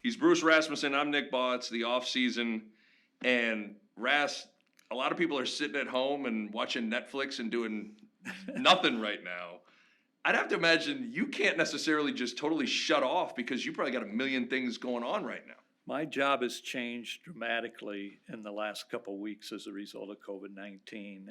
He's Bruce Rasmussen. I'm Nick Bahe. It's the Offseason. And Ras, a lot of people are sitting at home and watching Netflix and doing nothing right now. I'd have to imagine you can't necessarily just totally shut off because you probably got a million things going on right now. My job has changed dramatically in the last couple of weeks as a result of COVID-19.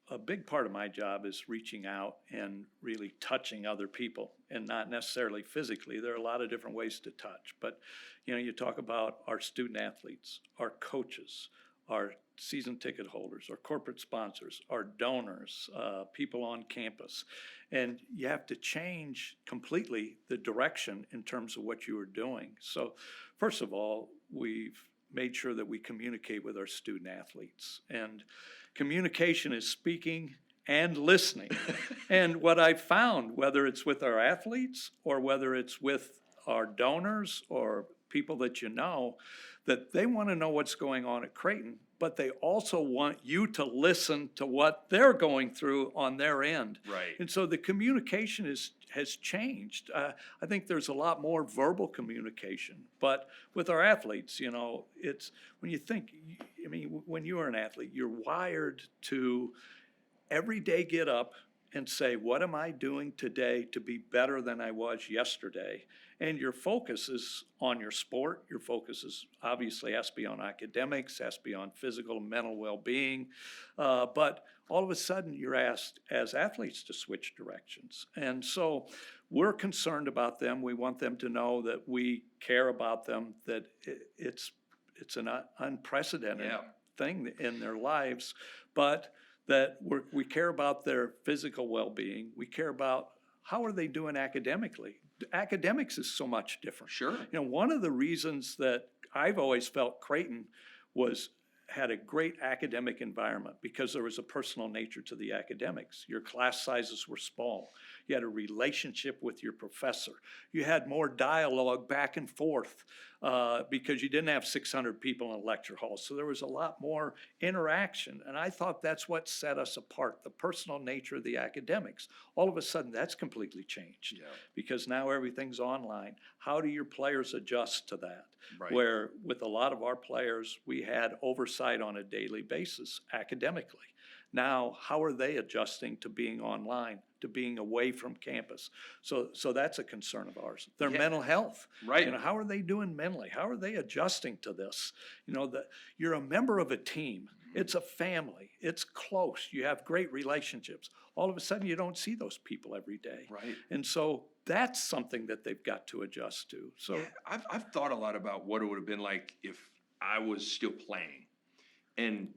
A big part of my job is reaching out and really touching other people, and not necessarily physically. There are a lot of different ways to touch, but you talk about our student athletes, our coaches, our season ticket holders, our corporate sponsors, our donors, people on campus, and you have to change completely the direction in terms of what you are doing. So first of all, we've made sure that we communicate with our student athletes, and communication is speaking and listening. And what I found, whether it's with our athletes or whether it's with our donors or people that that they want to know what's going on at Creighton, but they also want you to listen to what they're going through on their end. Right. And so the communication has changed. I think there's a lot more verbal communication, but with our athletes, it's when you think, when you are an athlete, you're wired to every day get up and say, what am I doing today to be better than I was yesterday? And your focus is on your sport. Your focus is obviously has to be on academics, has to be on physical and mental well-being. But all of a sudden you're asked as athletes to switch directions. And so we're concerned about them. We want them to know that we care about them, that it's an unprecedented thing in their lives, but that we care about their physical well-being. We care about how are they doing academically. Academics is so much different. Sure. One of the reasons that I've always felt Creighton had a great academic environment because there was a personal nature to the academics. Your class sizes were small. You had a relationship with your professor. You had more dialogue back and forth because you didn't have 600 people in a lecture hall. So there was a lot more interaction. And I thought that's what set us apart, the personal nature of the academics. All of a sudden, that's completely changed because now everything's online. How do your players adjust to that? Right. Where with a lot of our players, we had oversight on a daily basis academically. Now, how are they adjusting to being online, to being away from campus? So that's a concern of ours. Their mental health. Right. How are they doing mentally? How are they adjusting to this? You're a member of a team. It's a family. It's close. You have great relationships. All of a sudden, you don't see those people every day. Right. And so that's something that they've got to adjust to. So I've thought a lot about what it would have been like if I was still playing. And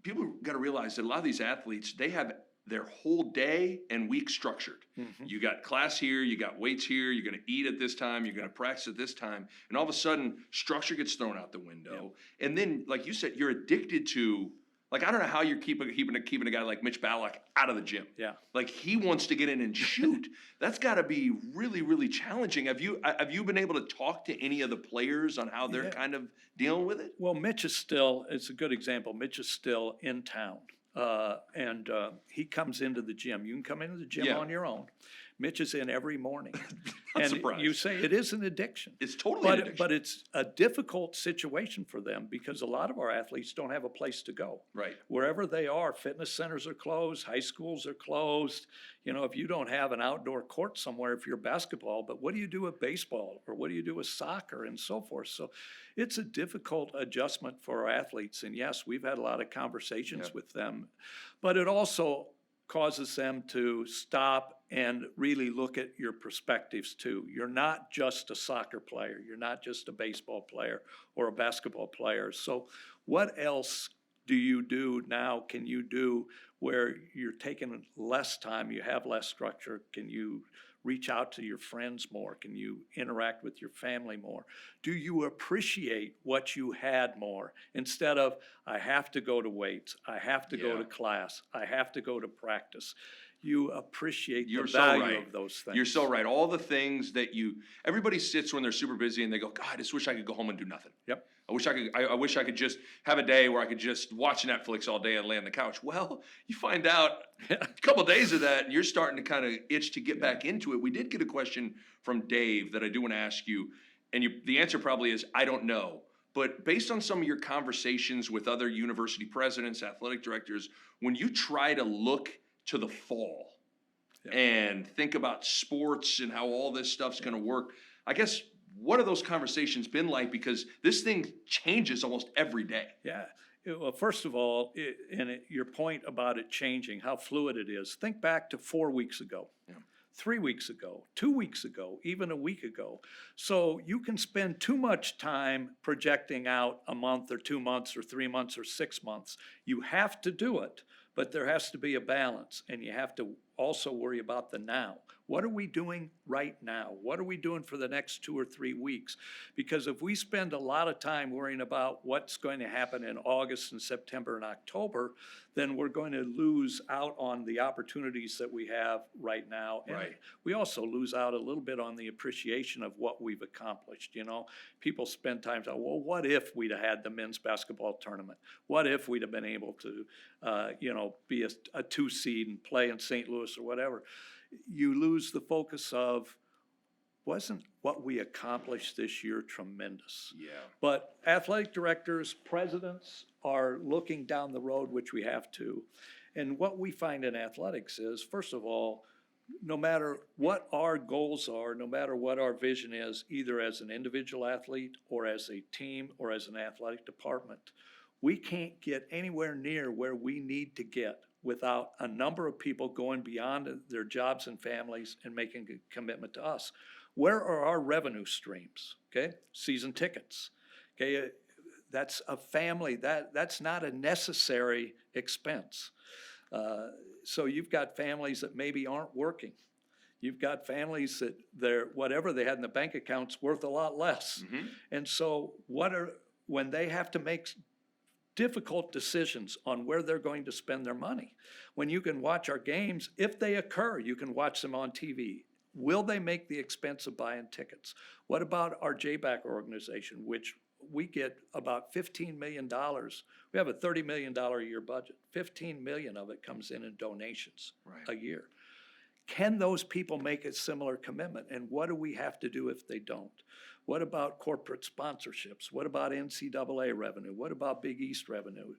people got to realize that a lot of these athletes, they have their whole day and week structured. Mm-hmm. You got class here, you got weights here, you're going to eat at this time, you're going to practice at this time, and all of a sudden, structure gets thrown out the window. Yeah. And then, like you said, you're addicted to, I don't know how you're keeping a guy like Mitch Bahe out of the gym. Yeah. Like, he wants to get in and shoot. That's got to be really, really challenging. Have you been able to talk to any of the players on how they're kind of dealing with it? Well, it's a good example. Mitch is still in town. And he comes into the gym. You can come into the gym on your own. Mitch is in every morning. I'm surprised. You say it is an addiction. It's totally an addiction. But it's a difficult situation for them because a lot of our athletes don't have a place to go. Right. Wherever they are, fitness centers are closed, high schools are closed. If you don't have an outdoor court somewhere, if you're basketball, but what do you do with baseball or what do you do with soccer and so forth? So it's a difficult adjustment for our athletes. And yes, we've had a lot of conversations with them, but it also causes them to stop and really look at your perspectives too. You're not just a soccer player. You're not just a baseball player or a basketball player. So what else do you do now? Can you do where you're taking less time, you have less structure? Can you reach out to your friends more? Can you interact with your family more? Do you appreciate what you had more instead of, I have to go to weights, I have to go to class, I have to go to practice? you appreciate the You're so value right. of those things. You're so right. All the things that everybody sits when they're super busy and they go, God, I just wish I could go home and do nothing. Yep. I wish I could just have a day where I could just watch Netflix all day and lay on the couch. Well, you find out a couple days of that and you're starting to kind of itch to get back into it. We did get a question from Dave that I do want to ask you, and the answer probably is, I don't know. But based on some of your conversations with other university presidents, athletic directors, when you try to look to the fall and think about sports and how all this stuff's going to work, I guess, what have those conversations been like? Because this thing changes almost every day. Yeah. Well, first of all, your point about it changing, how fluid it is, think back to 4 weeks ago. 3 weeks ago, 2 weeks ago, even a week ago. So you can spend too much time projecting out a month or 2 months or 3 months or 6 months. You have to do it, but there has to be a balance, and you have to also worry about the now. What are we doing right now? What are we doing for the next 2 or 3 weeks? Because if we spend a lot of time worrying about what's going to happen in August and September and October, then we're going to lose out on the opportunities that we have right now. And Right. we also lose out a little bit on the appreciation of what we've accomplished. You know, people spend time saying, well, what if we'd have had the men's basketball tournament? What if we'd have been able to, be a 2 seed and play in St. Louis or whatever? You lose the focus of, wasn't what we accomplished this year tremendous? Yeah. But athletic directors, presidents are looking down the road, which we have to. And what we find in athletics is, first of all, no matter what our goals are, no matter what our vision is, either as an individual athlete or as a team or as an athletic department, we can't get anywhere near where we need to get without a number of people going beyond their jobs and families and making a commitment to us. Where are our revenue streams? Okay, season tickets. Okay, that's a family. That's not a necessary expense. So you've got families that maybe aren't working. You've got families that whatever they had in the bank account's worth a lot less. Mm-hmm. And so when they have to make difficult decisions on where they're going to spend their money. When you can watch our games, if they occur, you can watch them on TV. Will they make the expense of buying tickets? What about our JBAC organization, which we get about $15 million. We have a $30 million a year budget. $15 million of it comes in donations a year. Can those people make a similar commitment? And what do we have to do if they don't? What about corporate sponsorships? What about NCAA revenue? What about Big East revenue?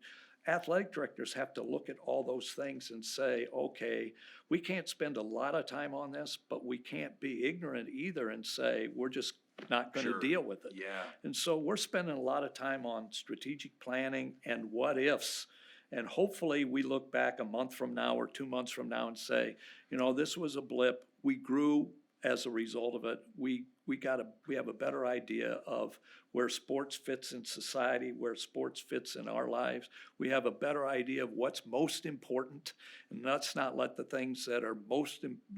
Athletic directors have to look at all those things and say, okay, we can't spend a lot of time on this, but we can't be ignorant either and say, we're just not going to deal with it. Yeah. And so we're spending a lot of time on strategic planning and what ifs. And hopefully we look back a month from now or 2 months from now and say, this was a blip. We grew as a result of it. We have a better idea of where sports fits in society, where sports fits in our lives. We have a better idea of what's most important, and let's not let the things that are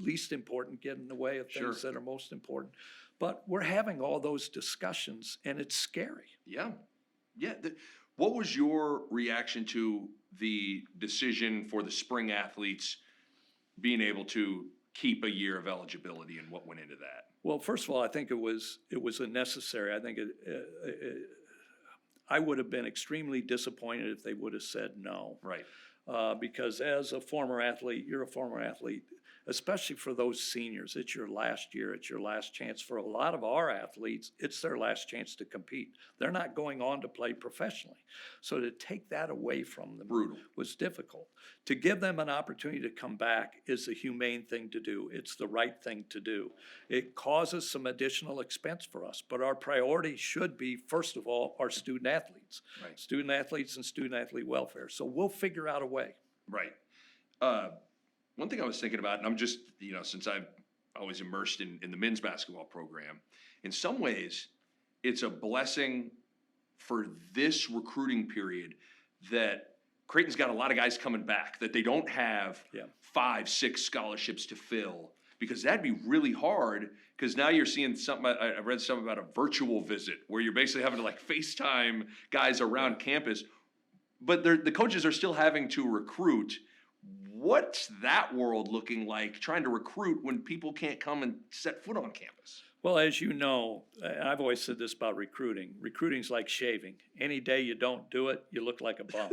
least important get in the way of things that are most important. But we're having all those discussions, and it's scary. Yeah. What was your reaction to the decision for the spring athletes being able to keep a year of eligibility and what went into that? Well, first of all, I think it was unnecessary. I think I would have been extremely disappointed if they would have said no. Right. Because as a former athlete, you're a former athlete, especially for those seniors. It's your last year. It's your last chance. For a lot of our athletes, it's their last chance to compete. They're not going on to play professionally. So to take that away from them was difficult. To give them an opportunity to come back is the humane thing to do. It's the right thing to do. It causes some additional expense for us, but our priority should be, first of all, our student athletes. Right. Student athletes and student athlete welfare. So we'll figure out a way. Right. One thing I was thinking about, and I'm just, since I've always immersed in the men's basketball program, in some ways, it's a blessing for this recruiting period that Creighton's got a lot of guys coming back, that they don't have 5, 6 scholarships to fill, because that'd be really hard, because now you're seeing something, I read something about a virtual visit, where you're basically having to FaceTime guys around campus, but the coaches are still having to recruit. What's that world looking like, trying to recruit when people can't come and set foot on campus? Well, as you know, I've always said this about recruiting. Recruiting's like shaving. Any day you don't do it, you look like a bum.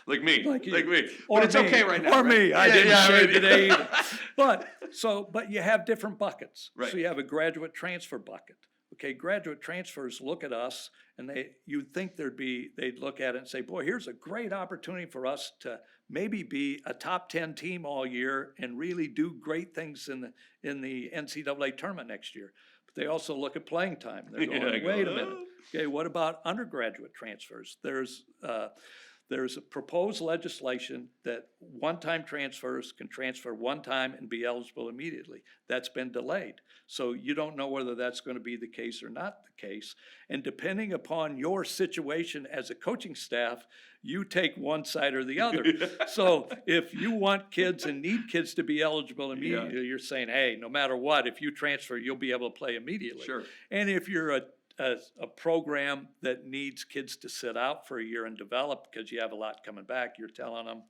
Like me. Like you. Me. Or But it's me. okay right now. Or right? me. I didn't shave right. today either. But you have different buckets. Right. So you have a graduate transfer bucket. Okay, graduate transfers look at us and you'd think they'd look at it and say, boy, here's a great opportunity for us to maybe be a top 10 team all year and really do great things in the NCAA tournament next year. But they also look at playing time. They're going, wait a minute. Okay, what about undergraduate transfers? There's a proposed legislation that one-time transfers can transfer one time and be eligible immediately. That's been delayed. So you don't know whether that's going to be the case or not the case. And depending upon your situation as a coaching staff, you take one side or the other. So if you want kids and need kids to be eligible immediately, you're saying, hey, no matter what, if you transfer, you'll be able to play immediately. Sure. And if you're a program that needs kids to sit out for a year and develop because you have a lot coming back, you're telling them,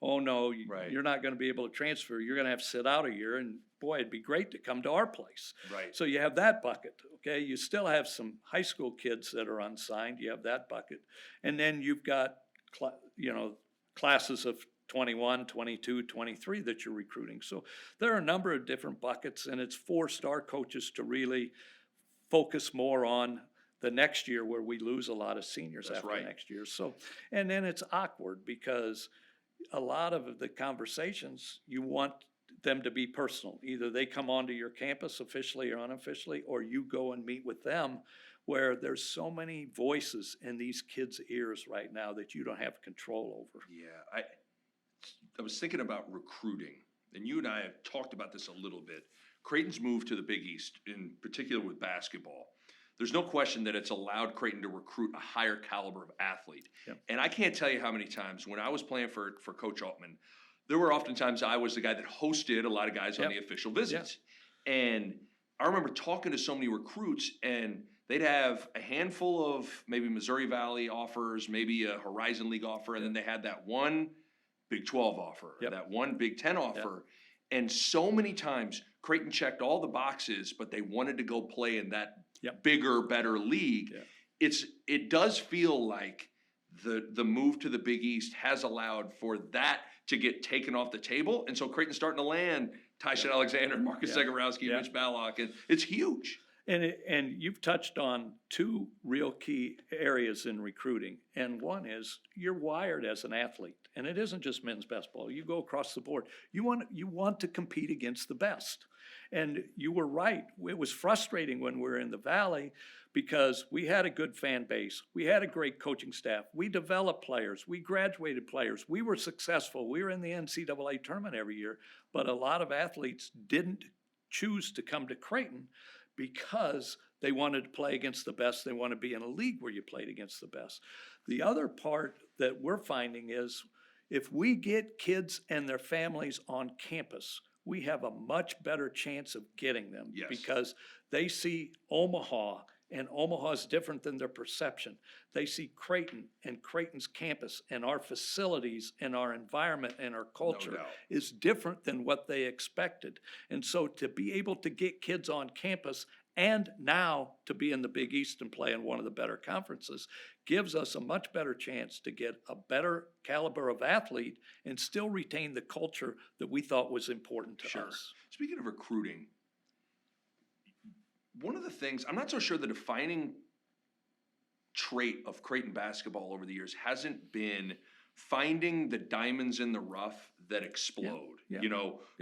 oh no, you're not going to be able to transfer. You're going to have to sit out a year, and boy, it'd be great to come to our place. Right. So you have that bucket, okay? You still have some high school kids that are unsigned. You have that bucket. And then you've got, classes of 21, 22, 23 that you're recruiting. So there are a number of different buckets, and it's forced our coaches to really focus more on the next year where we lose a lot of seniors after next year. So, and then it's awkward because a lot of the conversations, you want them to be personal. Either they come onto your campus officially or unofficially, or you go and meet with them, where there's so many voices in these kids' ears right now that you don't have control over. Yeah, I was thinking about recruiting, and you and I have talked about this a little bit. Creighton's move to the Big East, in particular with basketball, there's no question that it's allowed Creighton to recruit a higher caliber of athlete. Yep. And I can't tell you how many times when I was playing for Coach Altman, there were oftentimes I was the guy that hosted a lot of guys on the official visits. Yep. And I remember talking to so many recruits, and they'd have a handful of maybe Missouri Valley offers, maybe a Horizon League offer, and then they had that one Big 12 offer, that one Big 10 offer. Yep. And so many times Creighton checked all the boxes, but they wanted to go play in that bigger, better league. Yeah. It does feel like the move to the Big East has allowed for that to get taken off the table. And so Creighton's starting to land Tyshawn Alexander, Marcus Zagorowski, and Mitch Ballock, and it's huge. And you've touched on two real key areas in recruiting. And one is you're wired as an athlete. And it isn't just men's basketball. You go across the board. You want to compete against the best. And you were right. It was frustrating when we were in the Valley because we had a good fan base. We had a great coaching staff. We developed players. We graduated players. We were successful. We were in the NCAA tournament every year. But a lot of athletes didn't choose to come to Creighton because they wanted to play against the best. They want to be in a league where you played against the best. The other part that we're finding is if we get kids and their families on campus, we have a much better chance of getting them because they see Omaha, and Omaha is different than their perception. They see Creighton and Creighton's campus and our facilities and our environment and our culture is different than what they expected. And so to be able to get kids on campus and now to be in the Big East and play in one of the better conferences gives us a much better chance to get a better caliber of athlete and still retain the culture that we thought was important to us. Speaking of recruiting, one of the things, I'm not so sure the defining trait of Creighton basketball over the years hasn't been finding the diamonds in the rough that explode.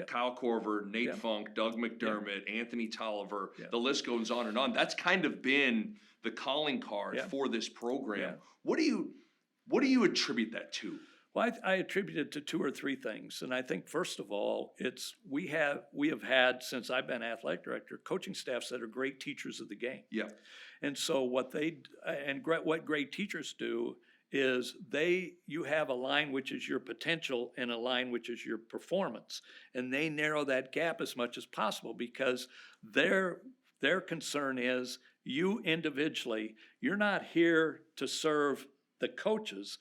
Kyle Korver, Nate Funk, Doug McDermott, Anthony Tolliver, the list goes on and on. That's kind of been the calling card for this program. What do you attribute that to? Well, I attribute it to two or three things. And I think, first of all, we have had, since I've been athletic director, coaching staffs that are great teachers of the game. Yeah. And so what great teachers do is you have a line which is your potential and a line which is your performance. And they narrow that gap as much as possible because their concern is you individually, you're not here to serve the coaches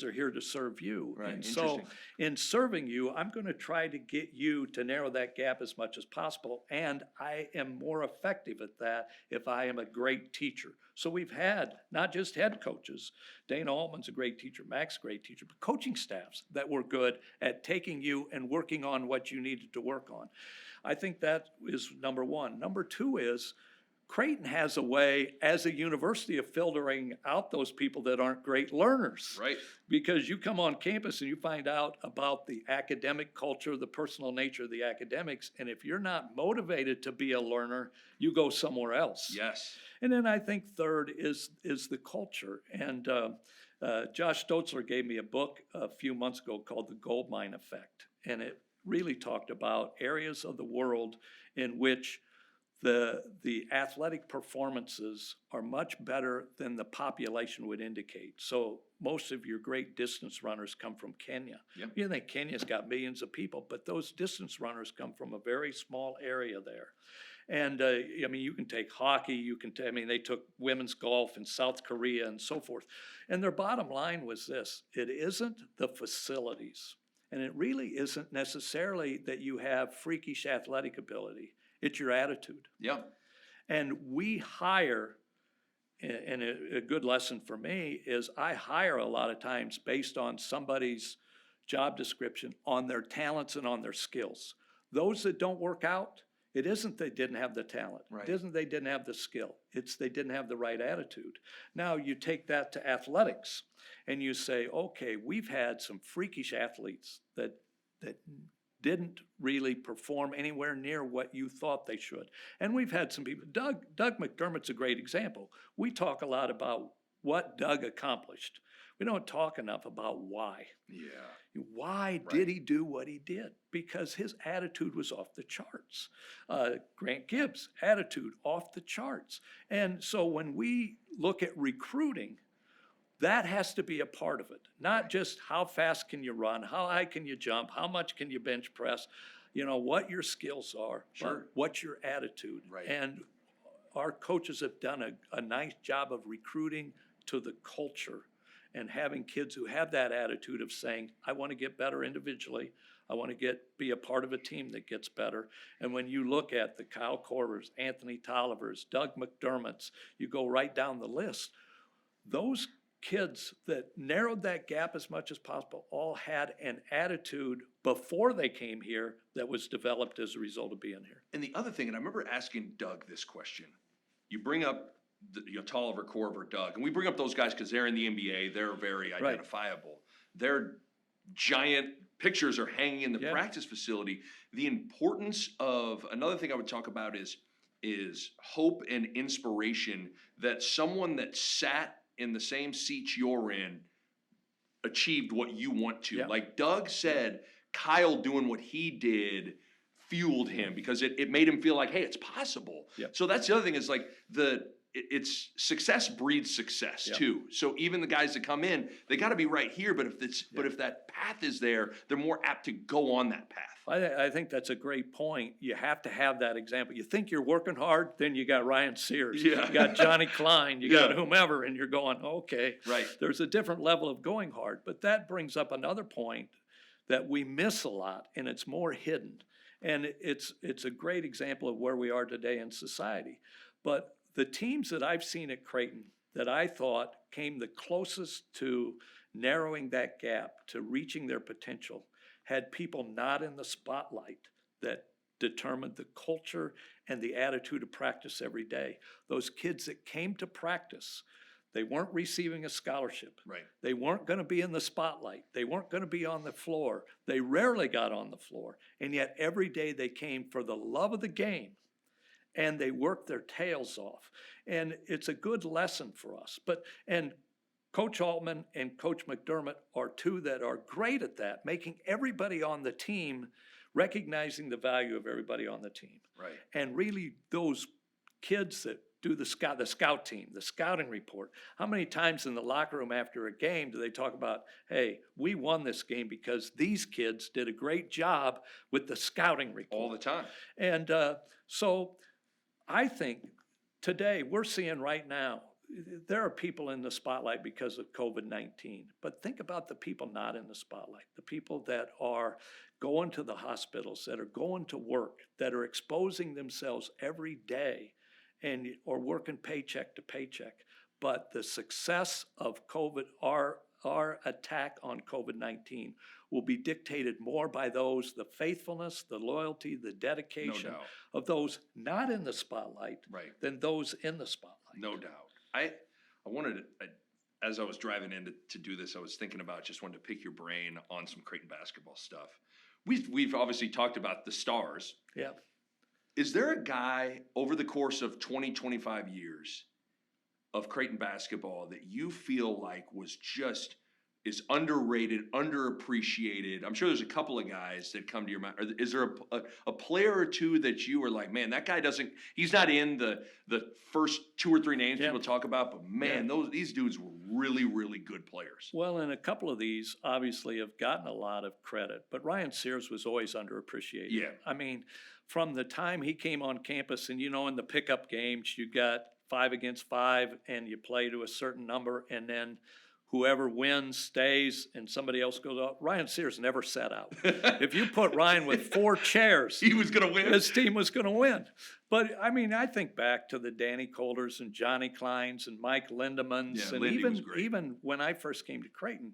are here to serve you. Right, And so interesting. in serving you, I'm going to try to get you to narrow that gap as much as possible. And I am more effective at that if I am a great teacher. So we've had not just head coaches, Dana Altman's a great teacher, Mac's a great teacher, but coaching staffs that were good at taking you and working on what you needed to work on. I think that is number one. Number two is Creighton has a way as a university of filtering out those people that aren't great learners. Right. Because you come on campus and you find out about the academic culture, the personal nature of the academics, and if you're not motivated to be a learner, you go somewhere else. Yes. And then I think third is the culture. And Josh Stotzler gave me a book a few months ago called The Goldmine Effect. And it really talked about areas of the world in which the athletic performances are much better than the population would indicate. So most of your great distance runners come from Kenya. Yep. You think Kenya's got millions of people, but those distance runners come from a very small area there. And I mean, you can take hockey, I mean, they took women's golf in South Korea and so forth. And their bottom line was this: it isn't the facilities, and it really isn't necessarily that you have freakish athletic ability. It's your attitude. Yeah. And we hire, and a good lesson for me is I hire a lot of times based on somebody's job description, on their talents and on their skills. Those that don't work out, it isn't they didn't have the talent. Right. It isn't they didn't have the skill. It's they didn't have the right attitude. Now you take that to athletics and you say, okay, we've had some freakish athletes that didn't really perform anywhere near what you thought they should. And we've had some people, Doug McDermott's a great example. We talk a lot about what Doug accomplished. We don't talk enough about why. Yeah. Why did he do what he did? Because his attitude was off the charts. Grant Gibbs' attitude off the charts. And so when we look at recruiting, that has to be a part of it, not just how fast can you run, how high can you jump, how much can you bench press, what your skills are, Sure. what's your attitude. Right. And our coaches have done a nice job of recruiting to the culture and having kids who have that attitude of saying, I want to get better individually. I want to be a part of a team that gets better. And when you look at the Kyle Korvers, Anthony Tollivers, Doug McDermott's, you go right down the list, those kids that narrowed that gap as much as possible all had an attitude before they came here that was developed as a result of being here. And the other thing, and I remember asking Doug this question. You bring up Tolliver, Korver, Doug, and we bring up those guys because they're in the NBA. They're very identifiable. Their giant pictures are hanging in the practice facility. The importance of another thing I would talk about is hope and inspiration that someone that sat in the same seats you're in achieved what you want to. Yeah. Like Doug said, Kyle doing what he did fueled him because it made him feel like, hey, it's possible. Yep. So that's the other thing is like it's success breeds success too. So even the guys that come in, they got to be right here. But if that path is there, they're more apt to go on that path. I think that's a great point. You have to have that example. You think you're working hard, then you got Ryan Sears, you got Johnny Klein, you got whomever, and you're going, okay, right. There's a different level of going hard. But that brings up another point that we miss a lot, and it's more hidden. And it's a great example of where we are today in society. But the teams that I've seen at Creighton that I thought came the closest to narrowing that gap, to reaching their potential, had people not in the spotlight that determined the culture and the attitude of practice every day. Those kids that came to practice, they weren't receiving a scholarship. Right. They weren't going to be in the spotlight. They weren't going to be on the floor. They rarely got on the floor. And yet every day they came for the love of the game, and they worked their tails off. And it's a good lesson for us. And Coach Altman and Coach McDermott are two that are great at that, making everybody on the team, recognizing the value of everybody on the team. Right. And really those kids that do the scout team, the scouting report, how many times in the locker room after a game do they talk about, hey, we won this game because these kids did a great job with the scouting report. All the time. And so I think today we're seeing right now there are people in the spotlight because of COVID-19, but think about the people not in the spotlight, the people that are going to the hospitals, that are going to work, that are exposing themselves every day and or working paycheck to paycheck. But the success of COVID, our attack on COVID-19 will be dictated more by those, the faithfulness, the loyalty, the dedication doubt. of those not in the spotlight Right. than those in the spotlight. No doubt. I wanted to, as I was driving in to do this, I was thinking about, just wanted to pick your brain on some Creighton basketball stuff. We've obviously talked about the stars. Yeah. Is there a guy over the course of 20, 25 years of Creighton basketball that you feel like is underrated, underappreciated? I'm sure there's a couple of guys that come to your mind. Is there a player or two that you were like, man, that guy he's not in the first 2 or 3 names people talk about, but man, these dudes were really, really good players. Well, and a couple of these obviously have gotten a lot of credit, but Ryan Sears was always underappreciated. Yeah. I mean, from the time he came on campus, and in the pickup games, you got 5 against 5 and you play to a certain number, and then whoever wins stays and somebody else goes out. Ryan Sears never sat out. If you put Ryan with 4 chairs, he was going to win. His team was going to win. But I mean, I think back to the Danny Coulters and Johnny Kleins and Mike Lindemans, and Lindy was great. even when I first came to Creighton,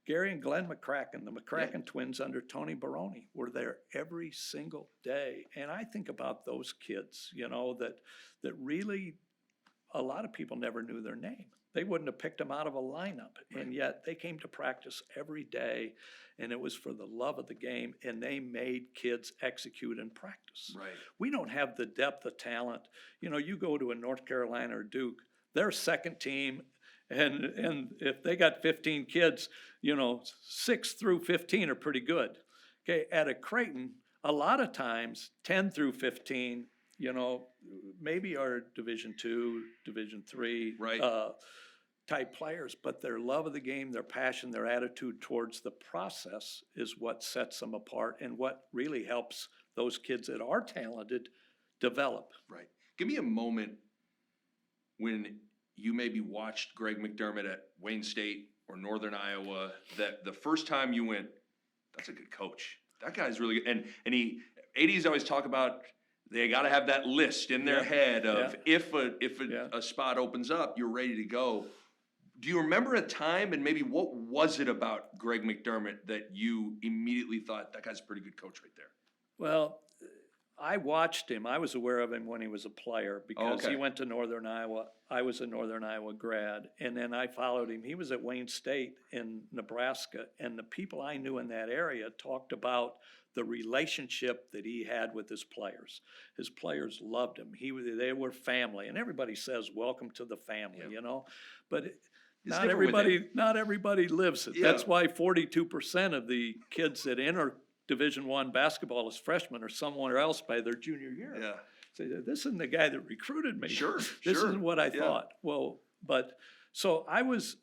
Gary and Glenn McCracken, the McCracken twins under Tony Baroni, were there every single day. And I think about those kids, that really a lot of people never knew their name. They wouldn't have picked them out of a lineup, and yet they came to practice every day, and it was for the love of the game, and they made kids execute in practice. Right. We don't have the depth of talent. You go to a North Carolina or Duke, their second team, and if they got 15 kids, 6 through 15 are pretty good. Okay, at a Creighton, a lot of times 10 through 15, maybe are Division II, Division III, right. Type players, but their love of the game, their passion, their attitude towards the process is what sets them apart and what really helps those kids that are talented develop. Right. Give me a moment when you maybe watched Greg McDermott at Wayne State or Northern Iowa, that the first time you went, that's a good coach. That guy's really good. And ADs always talk about, they got to have that list in their head of if a spot opens up, you're ready to go. Do you remember a time, and maybe what was it about Greg McDermott that you immediately thought, that guy's a pretty good coach right there? Well, I watched him. I was aware of him when he was a player because he went to Northern Iowa. I was a Northern Iowa grad, and then I followed him. He was at Wayne State in Nebraska, and the people I knew in that area talked about the relationship that he had with his players. His players loved him. They were family, and everybody says, welcome to the family, but not everybody lives it. Yeah. That's why 42% of the kids that enter Division I basketball as freshmen or somewhere else by their junior year. Yeah. Say, this isn't the guy that recruited me. Sure. This isn't what I thought. Well, so I was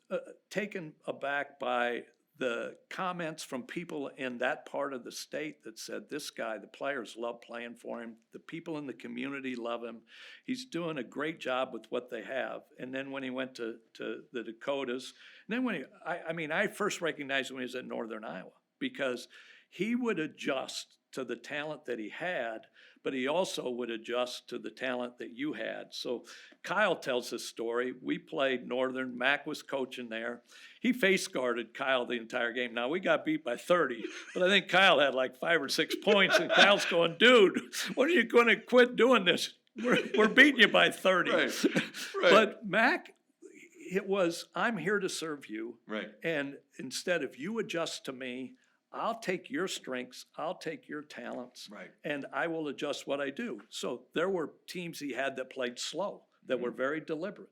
taken aback by the comments from people in that part of the state that said, this guy, the players love playing for him. The people in the community love him. He's doing a great job with what they have. And then when he went to the Dakotas, and then I first recognized him when he was at Northern Iowa, because he would adjust to the talent that he had, but he also would adjust to the talent that you had. So Kyle tells this story. We played Northern. Mac was coaching there. He face guarded Kyle the entire game. Now, we got beat by 30, but I think Kyle had like 5 or 6 points, and Kyle's going, dude, when are you going to quit doing this? We're beating you by 30. Right. But Mac, it was, I'm here to serve you. Right. And instead of you adjust to me, I'll take your strengths, I'll take your talents, and I will adjust what I do. So there were teams he had that played slow, that were very deliberate,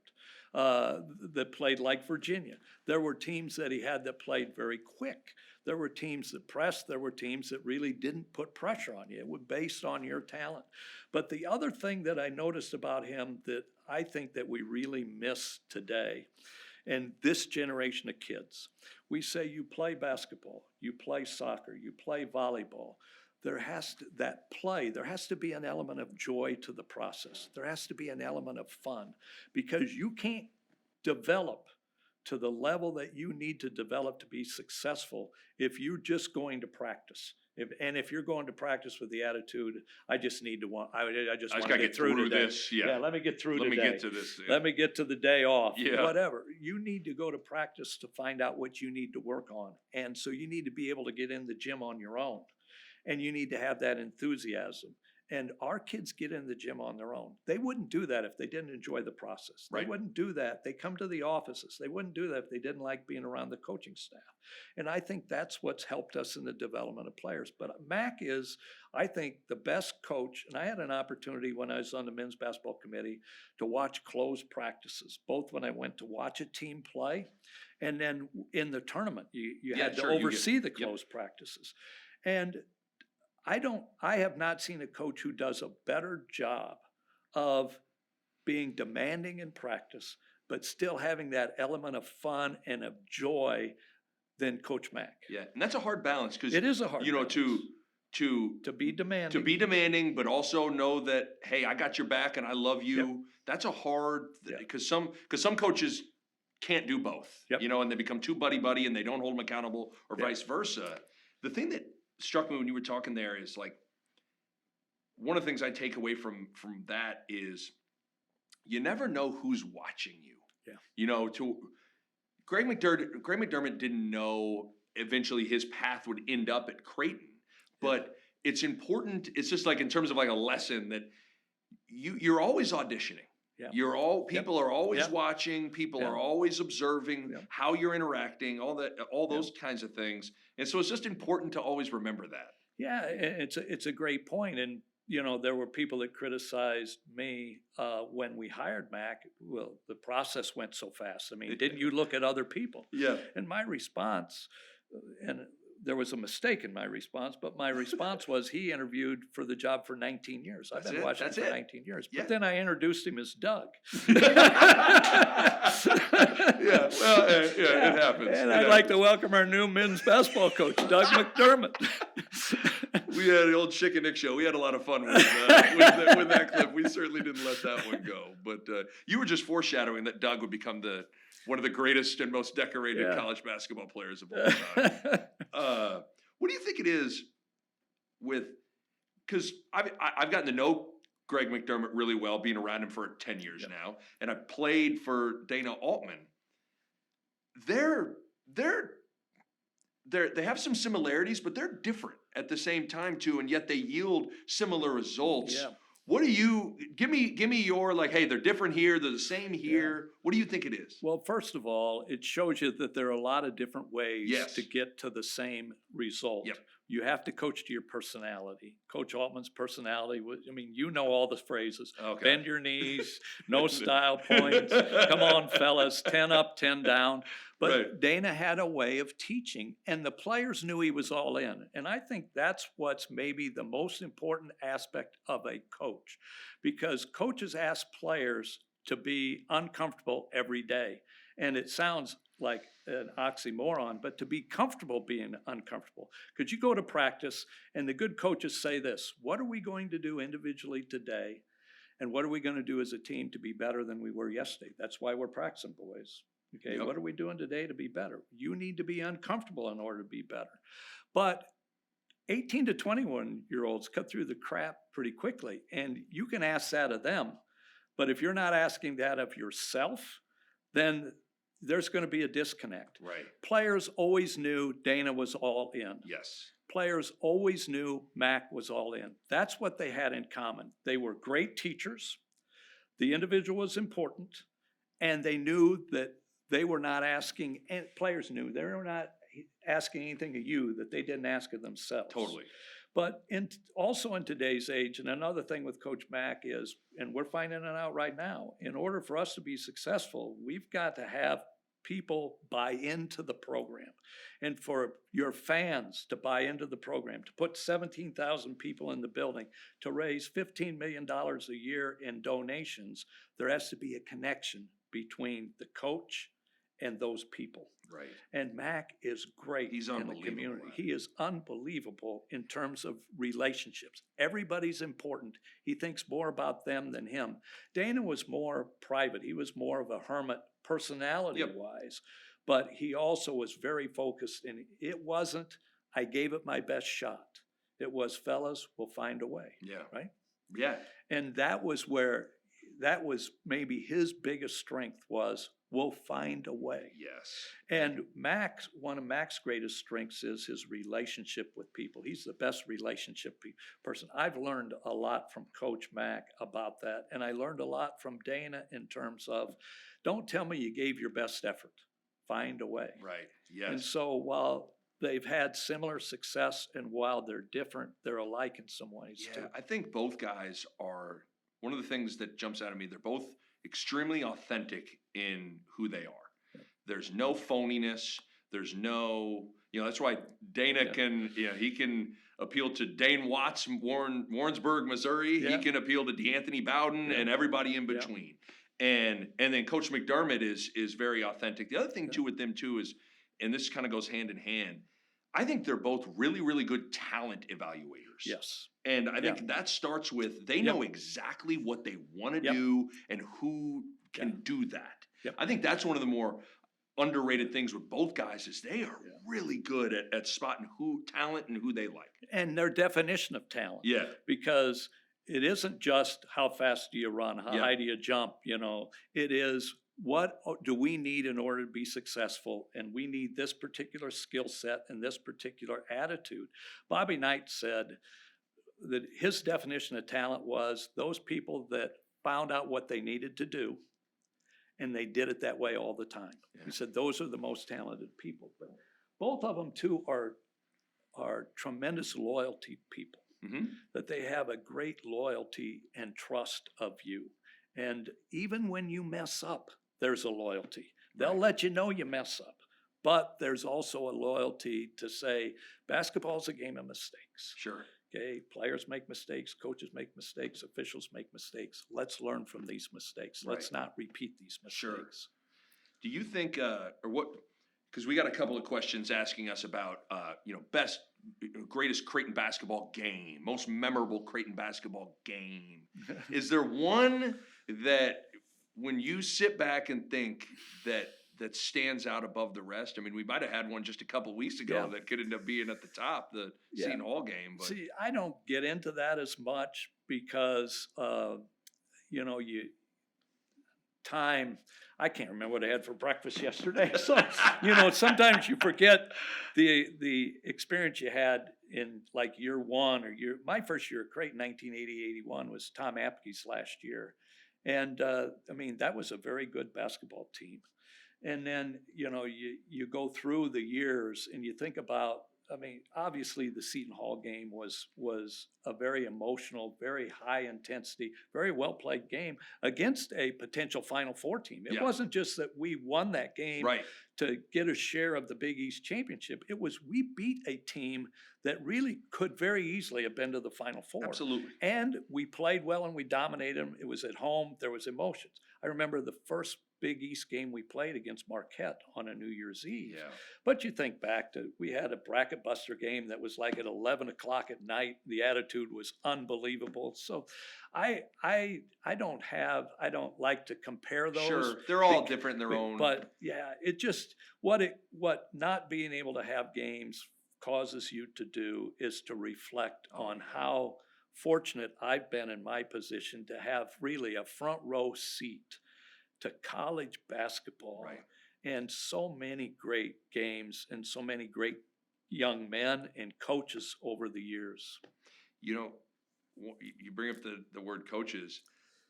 that played like Virginia. There were teams that he had that played very quick. There were teams that pressed. There were teams that really didn't put pressure on you. It was based on your talent. But the other thing that I noticed about him that I think that we really miss today, and this generation of kids, we say you play basketball, you play soccer, you play volleyball. There has to be an element of joy to the process. There has to be an element of fun, because you can't develop to the level that you need to develop to be successful if you're just going to practice. If you're going to practice with the attitude, I just need to I just want to get through today. this. Yeah. Let me get through Let today. me get to this. Yeah. Let me get to the day off. Yeah. Whatever. You need to go to practice to find out what you need to work on. And so you need to be able to get in the gym on your own. And you need to have that enthusiasm. And our kids get in the gym on their own. They wouldn't do that if they didn't enjoy the process. They Right. wouldn't do that. They come to the offices. They wouldn't do that if they didn't like being around the coaching staff. And I think that's what's helped us in the development of players. But Mac is, I think, the best coach. And I had an opportunity when I was on the men's basketball committee to watch closed practices, both when I went to watch a team play and then in the tournament. You had to oversee the closed practices. And I have not seen a coach who does a better job of being demanding in practice, but still having that element of fun and of joy than Coach Mack. Yeah, and that's a hard balance because It is a hard balance. to be demanding. but also know that, hey, I got your back and I love you. Yep. That's a hard because some coaches can't do both. Yep. And they become too buddy and they don't hold them accountable or vice versa. The thing that struck me when you were talking there is like one of the things I take away from that is you never know who's watching you. Yeah. Greg McDermott didn't know eventually his path would end up at Creighton, but it's important. It's just like in terms of like a lesson that you're always auditioning. Yeah. People are always watching. People are always observing how you're interacting. All those kinds of things. And so it's just important to always remember that. Yeah, it's a great point. And there were people that criticized me when we hired Mac. Well, the process went so fast. I mean, didn't you look at other people? Yeah. And my response, and there was a mistake in my response, but my response was he interviewed for the job for 19 years. I've been watching him for 19 years. But then I introduced him as Doug. It happens. And I'd like to welcome our new men's basketball coach, Doug McDermott. We had the old Chick and Nick show. We had a lot of fun with that clip. We certainly didn't let that one go. But you were just foreshadowing that Doug would become one of the greatest and most decorated college basketball players of all time. What do you think it is because I've gotten to know Greg McDermott really well, being around him for 10 years now, and I played for Dana Altman. They have some similarities, but they're different at the same time too, and yet they yield similar results. Yeah. What do you give me your hey, they're different here, they're the same here. Yeah. What do you think it is? Well, first of all, it shows you that there are a lot of different ways to get to the same result. Yep. You have to coach to your personality. Coach Altman's personality was, all the phrases. Okay. Bend your knees, no style points, come on fellas, 10 up, 10 down. But Dana had a way of teaching, and the players knew he was all in. And I think that's what's maybe the most important aspect of a coach, because coaches ask players to be uncomfortable every day. And it sounds like an oxymoron, but to be comfortable being uncomfortable. Because you go to practice, and the good coaches say this: what are we going to do individually today? And what are we going to do as a team to be better than we were yesterday? That's why we're practicing, boys. Okay, What are we doing today to be better? You need to be uncomfortable in order to be better. But 18 to 21-year-olds cut through the crap pretty quickly, and you can ask that of them. But if you're not asking that of yourself, then there's going to be a disconnect. Right. Players always knew Dana was all in. Yes. Players always knew Mac was all in. That's what they had in common. They were great teachers. The individual was important, and they knew that they were not asking, and players knew they were not asking anything of you that they didn't ask of themselves. Totally. But also in today's age, and another thing with Coach Mack is, and we're finding it out right now, in order for us to be successful, we've got to have people buy into the program. And for your fans to buy into the program, to put 17,000 people in the building, to raise $15 million a year in donations, there has to be a connection between the coach and those people. Right. And Mac is great He's in the unbelievable community. at it. He is unbelievable in terms of relationships. Everybody's important. He thinks more about them than him. Dana was more private. He was more of a hermit personality-wise, but he also was very focused, and it wasn't, I gave it my best shot. It was, fellas, we'll find a way. Yeah. Right? Yeah. And that was maybe his biggest strength was, we'll find a way. Yes. And one of Mac's greatest strengths is his relationship with people. He's the best relationship person. I've learned a lot from Coach Mac about that. And I learned a lot from Dana in terms of, don't tell me you gave your best effort. Find a way. Right. Yes. And so while they've had similar success and while they're different, they're alike in some ways too. I think both guys are, one of the things that jumps out at me, they're both extremely authentic in who they are. There's no phoniness. There's no, that's why Dana can, he can appeal to Dane Watts, Warrensburg, Missouri. He can appeal to DeAnthony Bowden and everybody in between. And then Coach McDermott is very authentic. The other thing too with them too is, and this kind of goes hand in hand, I think they're both really, really good talent evaluators. Yes. And I think that starts with, they know exactly what they want to do and who can do that. Yep. I think that's one of the more underrated things with both guys is they are really good at spotting talent and who they like. And their definition of talent. Yeah. Because it isn't just how fast do you run, how high do you jump, it is what do we need in order to be successful, and we need this particular skill set and this particular attitude. Bobby Knight said that his definition of talent was those people that found out what they needed to do, and they did it that way all the time. Yeah. He said those are the most talented people. But both of them too are tremendous loyalty people. Mm-hmm. That they have a great loyalty and trust of you. And even when you mess up, there's a loyalty. They'll let you know you mess up. But there's also a loyalty to say, basketball's a game of mistakes. Sure. Okay, players make mistakes, coaches make mistakes, officials make mistakes. Let's learn from these mistakes. Let's not repeat these mistakes. Sure. Do you think, because we got a couple of questions asking us about, best, greatest Creighton basketball game, most memorable Creighton basketball game. Is there one that, when you sit back and think that stands out above the rest? I mean, we might have had one just a couple of weeks ago that could end up being at the top, the Seton Hall game. But. See, I don't get into that as much because, I can't remember what I had for breakfast yesterday. So, sometimes you forget the experience you had in like year one or my first year at Creighton, 1980-81 was Tom Apke's last year. And that was a very good basketball team. And then, you go through the years and you think about, obviously the Seton Hall game was a very emotional, very high intensity, very well played game against a potential Final Four team. It wasn't just that we won that game to get a share of the Big East championship. It was we beat a team that really could very easily have been to the Final Four. Absolutely. And we played well and we dominated them. It was at home. There was emotions. I remember the first Big East game we played against Marquette on a New Year's Eve. Yeah. But you think back to, we had a bracket buster game that was like at 11 o'clock at night. The attitude was unbelievable. So I don't like to compare those. Sure, they're all different in their own. But it just, what not being able to have games causes you to do is to reflect on how fortunate I've been in my position to have really a front row seat to college basketball and so many great games and so many great young men and coaches over the years. You bring up the word coaches.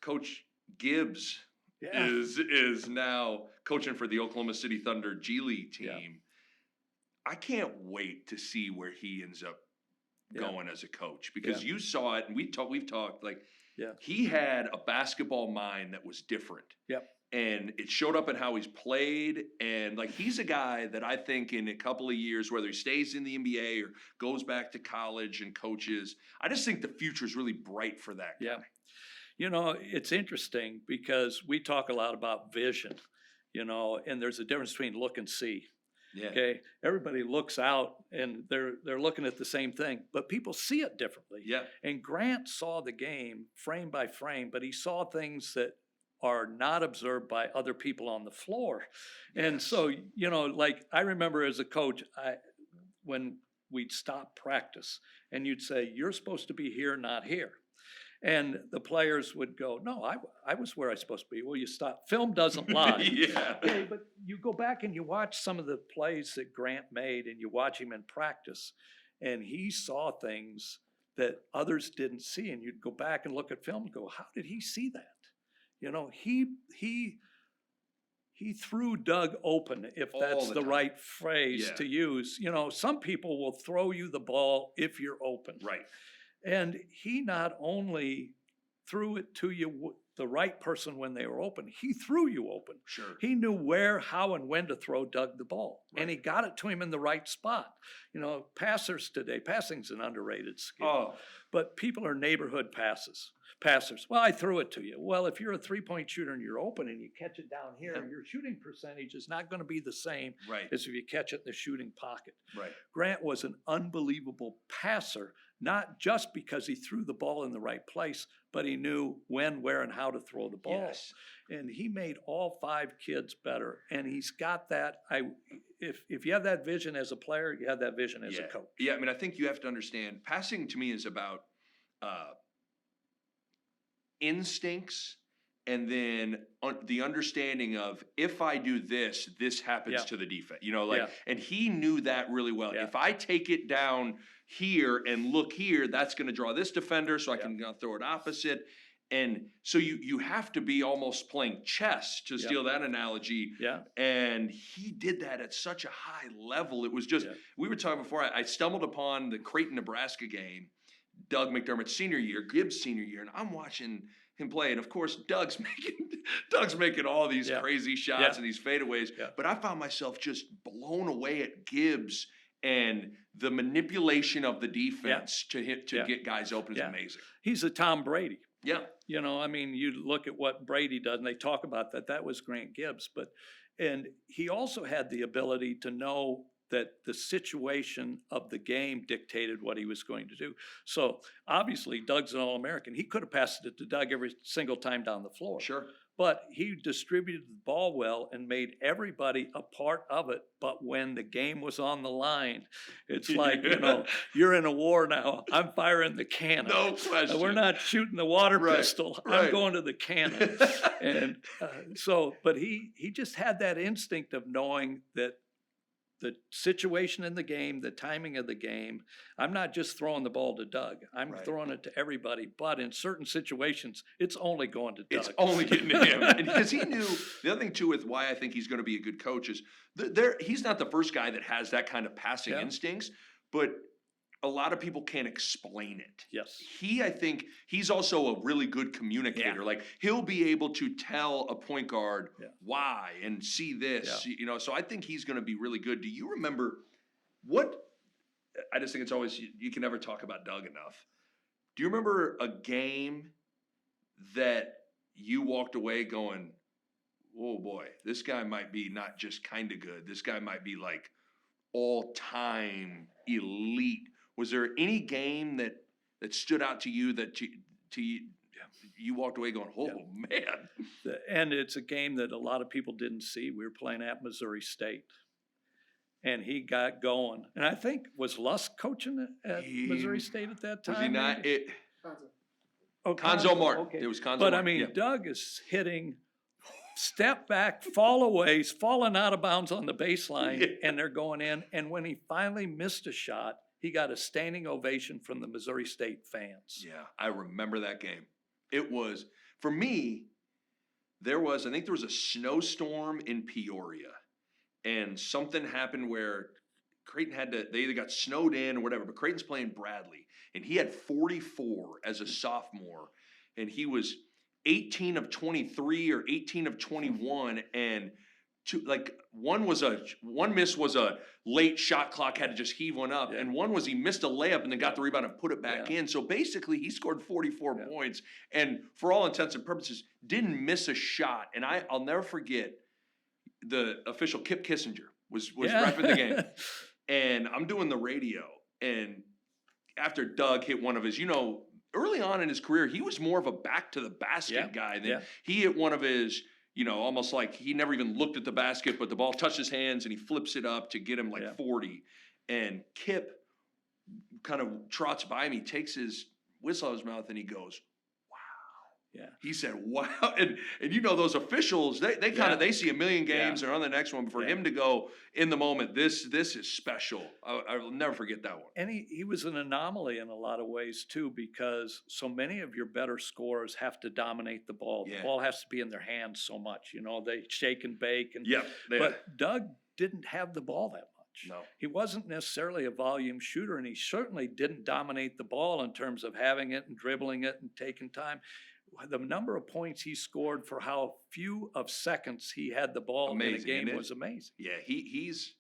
Coach Gibbs is now coaching for the Oklahoma City Thunder G League team. Yeah. I can't wait to see where he ends up going as a coach, because you saw it and we've talked like he had a basketball mind that was different. Yep. And it showed up in how he's played. And like, he's a guy that I think in a couple of years, whether he stays in the NBA or goes back to college and coaches, I just think the future is really bright for that guy. Yeah. It's interesting because we talk a lot about vision. and there's a difference between look and see. Yeah. Okay, everybody looks out and they're looking at the same thing, but people see it differently. Yeah. And Grant saw the game frame by frame, but he saw things that are not observed by other people on the floor. And Yes. so, like I remember as a coach, when we'd stop practice and you'd say, "You're supposed to be here, not here." And the players would go, "No, I was where I was supposed to be." Well, you stop. Film doesn't lie. Yeah. Okay, but you go back and you watch some of the plays that Grant made and you watch him in practice, and he saw things that others didn't see. And you'd go back and look at film and go, "How did he see that?" He threw Doug open, if that's the the time. right phrase Yeah. to use. Some people will throw you the ball if you're open. Right. And he not only threw it to you, the right person when they were open, he threw you open. Sure. He knew where, how, and when to throw Doug the ball. Right. And he got it to him in the right spot. Passers today, passing's an underrated skill. Oh, But people are neighborhood passers. Well, I threw it to you. Well, if you're a three-point shooter and you're open and you catch it down here, Yeah. your shooting percentage is not going to be the same right. as if you catch it in the shooting pocket. Right. Grant was an unbelievable passer, not just because he threw the ball in the right place, but he knew when, where, and how to throw the ball. Yes. And he made all 5 kids better. And he's got that. If you have that vision as a player, you have that vision as a coach. Yeah, I mean, I think you have to understand, passing to me is about instincts and then the understanding of, if I do this, this happens Yeah. to the defense. Yeah. And he knew that really well. Yeah. If I take it down here and look here, that's going to draw this defender, so I can throw it opposite. And so you have to be almost playing chess, to steal that analogy. Yeah. And he did that at such a high level. It was just, we were talking before, I stumbled upon the Creighton, Nebraska game, Doug McDermott's senior year, Gibbs' senior year, and I'm watching him play. And of course, Doug's making all these crazy shots and these fadeaways. Yeah. But I found myself just blown away at Gibbs, and the manipulation of the defense to get guys open is amazing. He's a Tom Brady. Yeah. You look at what Brady does, and they talk about that. That was Grant Gibbs. And he also had the ability to know that the situation of the game dictated what he was going to do. So obviously, Doug's an All-American. He could have passed it to Doug every single time down the floor. Sure. But he distributed the ball well and made everybody a part of it. But when the game was on the line, it's like, you're in a war now. I'm firing the cannon. No question. We're not shooting the water pistol. I'm going to the cannon. And but he just had that instinct of knowing that the situation in the game, the timing of the game, I'm not just throwing the ball to Doug. I'm throwing it to everybody. But in certain situations, it's only going to Doug. It's only getting to him. And because he knew, the other thing too with why I think he's going to be a good coach is, he's not the first guy that has that kind of passing instincts, but a lot of people can't explain it. Yes. I think he's also a really good communicator. Yeah. Like, he'll be able to tell a point guard why and see this, so I think he's going to be really good. Do you remember I just think it's always, you can never talk about Doug enough. Do you remember a game that you walked away going, oh boy, this guy might be not just kind of good. This guy might be like all-time elite. Was there any game that stood out to you that you walked away going, oh man? And it's a game that a lot of people didn't see. We were playing at Missouri State. And he got going. And I think, was Lusk coaching at Missouri State at that time? Was he not? Conzo Martin. Okay. It was Conzo But Martin. Doug is hitting step back, fallaways, falling out of bounds on the baseline, and they're going in. And when he finally missed a shot, he got a standing ovation from the Missouri State fans. Yeah, I remember that game. It was, for me, I think there was a snowstorm in Peoria, and something happened where Creighton they either got snowed in or whatever, but Creighton's playing Bradley, and he had 44 as a sophomore, and he was 18 of 23 or 18 of 21, and one miss was a late shot clock, had to just heave one up, and one was he missed a layup and then got the rebound and put it back in. So basically, he scored 44 points, and for all intents and purposes, didn't miss a shot. And I'll never forget, the official Kip Kissinger was Yeah. repping the game. And I'm doing the radio. And after Doug hit one of his, early on in his career, he was more of a back to the basket guy. Than he hit one of his, almost like he never even looked at the basket, but the ball touched his hands and he flips it up to get him like 40. And Kip kind of trots by me, takes his whistle out of his mouth, and he goes, Yeah. he said, wow. And those officials, they see a million games and are on the next one. But for him to go in the moment, this is special. I'll never forget that one. And he was an anomaly in a lot of ways too, because so many of your better scorers have to dominate the ball. Yeah. The ball has to be in their hands so much, they shake and bake. And But Doug didn't have the ball that much. No. He wasn't necessarily a volume shooter, and he certainly didn't dominate the ball in terms of having it and dribbling it and taking time. The number of points he scored for how few of seconds he had the ball in a game was amazing. Yeah, he's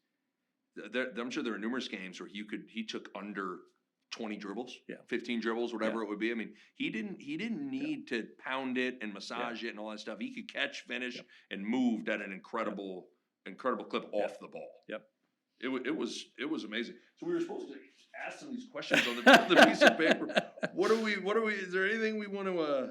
there. I'm sure there are numerous games where he took under 20 dribbles, 15 dribbles, whatever it would be. I mean, he didn't need to pound it and massage it and all that stuff. He could catch, finish, and moved at an incredible clip off the ball. Yep. It was amazing. So we were supposed to ask them these questions on the piece of paper. What are we? Is there anything we want to?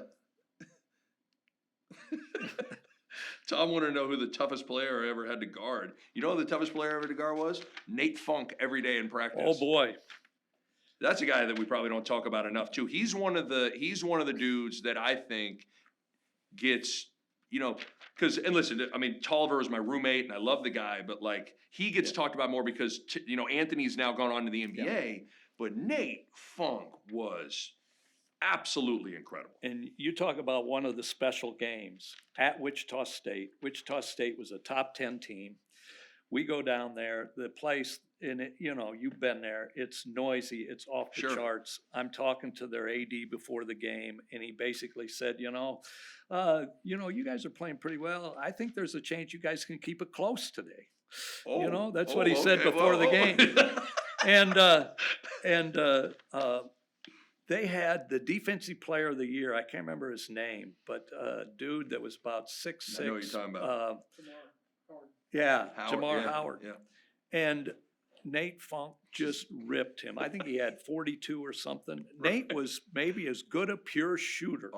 Tom wanted to know who the toughest player I ever had to guard. You know who the toughest player I ever had to guard was? Nate Funk every day in practice. Oh boy. That's a guy that we probably don't talk about enough too. He's one of the dudes that I think gets, because, and listen, I mean, Tolliver is my roommate and I love the guy, but like he gets talked about more because, Anthony's now gone on to the NBA, but Nate Funk was absolutely incredible. And you talk about one of the special games at Wichita State. Wichita State was a top 10 team. We go down there, the place, and you've been there, it's noisy, it's off the charts. I'm talking to their AD before the game, and he basically said, you guys are playing pretty well. I think there's a chance you guys can keep it close today. That's what he said before the game. And they had the defensive player of the year. I can't remember his name, but a dude that was about 6'6". I know what you're talking about. Jamar Howard. Yeah. And Nate Funk just ripped him. I think he had 42 or something. Nate was maybe as good a pure shooter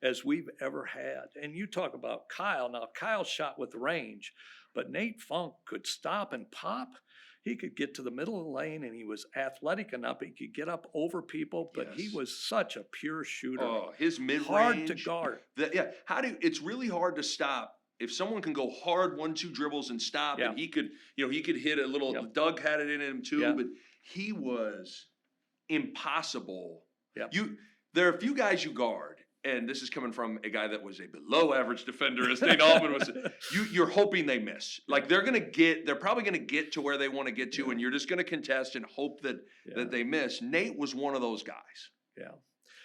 as we've ever had. And you talk about Kyle. Now, Kyle shot with range, but Nate Funk could stop and pop. He could get to the middle of the lane, and he was athletic enough. He could get up over people, but he was such a pure shooter. Oh, his mid-range. Hard to guard. It's really hard to stop. If someone can go hard 1-2 dribbles and stop, and he could hit a little. Doug had it in him too, but he was impossible. There are a few guys you guard, and this is coming from a guy that was a below average defender, as Nate Altman was. You're hoping they miss. Like they're probably gonna get to where they want to get to, and you're just gonna contest and hope that they miss. Nate was one of those guys. Yeah.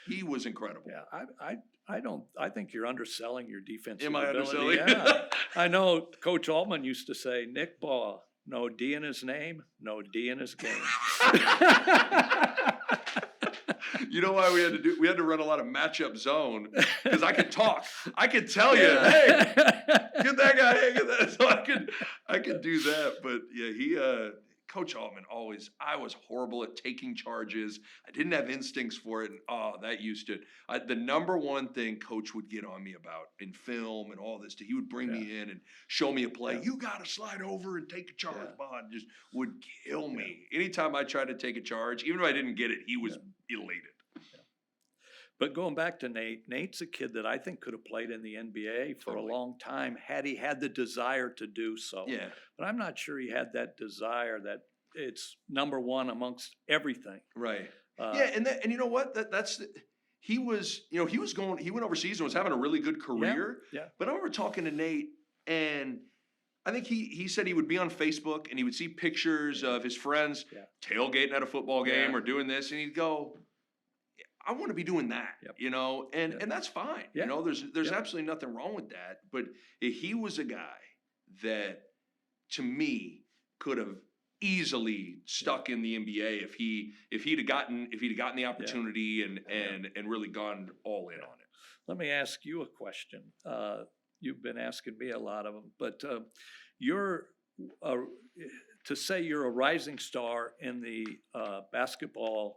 He was incredible. Yeah, I think you're underselling your defensive Am I ability. underselling? Yeah. I know Coach Altman used to say, Nick Bahe, no D in his name, no D in his game. You know why we had to run a lot of matchup zone, because I could talk. I could tell you, hey, get that guy, hey, get that. So I could do that. But yeah, Coach Altman I was horrible at taking charges. I didn't have instincts for it. And that used to, the number one thing Coach would get on me about in film and all this, he would bring me in and show me a play. You got to slide over and take a charge, Bond. Just would kill me. Anytime I tried to take a charge, even if I didn't get it, he was elated. But going back to Nate's a kid that I think could have played in the NBA for a long time had he had the desire to do so. Yeah. But I'm not sure he had that desire that it's number one amongst everything. Right. And you know what? He went overseas and was having a really good career. Yeah. But I remember talking to Nate, and I think he said he would be on Facebook and he would see pictures of his friends tailgating at a football game or doing this, and he'd go, I want to be doing that, and that's fine. There's absolutely nothing wrong with that. But he was a guy that, to me, could have easily stuck in the NBA if he'd have gotten the opportunity and really gone all in on it. Let me ask you a question. you've been asking me a lot of them, but you're to say you're a rising star in the basketball